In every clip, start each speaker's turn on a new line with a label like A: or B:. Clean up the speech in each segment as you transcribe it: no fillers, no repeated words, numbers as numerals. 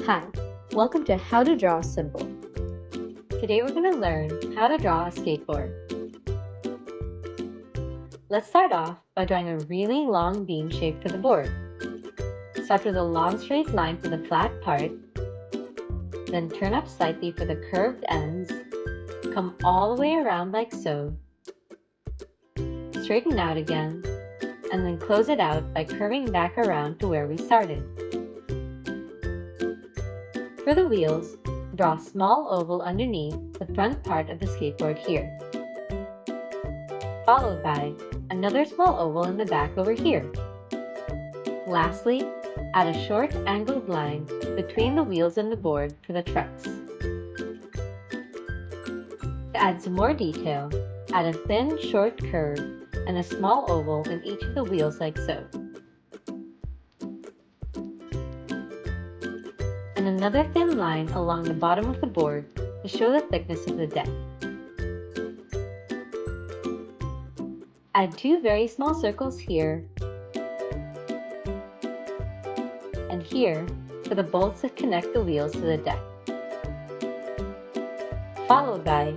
A: Hi, welcome to How to Draw Simple. Today we're going to learn how to draw a skateboard. Let's start off by drawing a really long beam shape for the board. Start with a long straight line for the flat part, then turn up slightly for the curved ends, come all the way around like so, straighten out again, and then close it out by curving back around to where we started. For the wheels, draw a small oval underneath the front part of the skateboard here, followed by another small oval in the back over here. Lastly, add a short angled line between the wheels and the board for the trucks. To add some more detail, add a thin, short curve and a small oval in each of the wheels like so. And another thin line along the bottom of the board to show the thickness of the deck. Add two very small circles here and here for the bolts that connect the wheels to the deck, followed by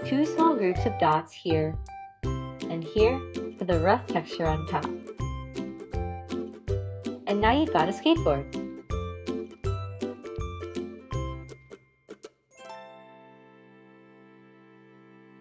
A: two small groups of dots here and here for the rough texture on top. And now you've got a skateboard.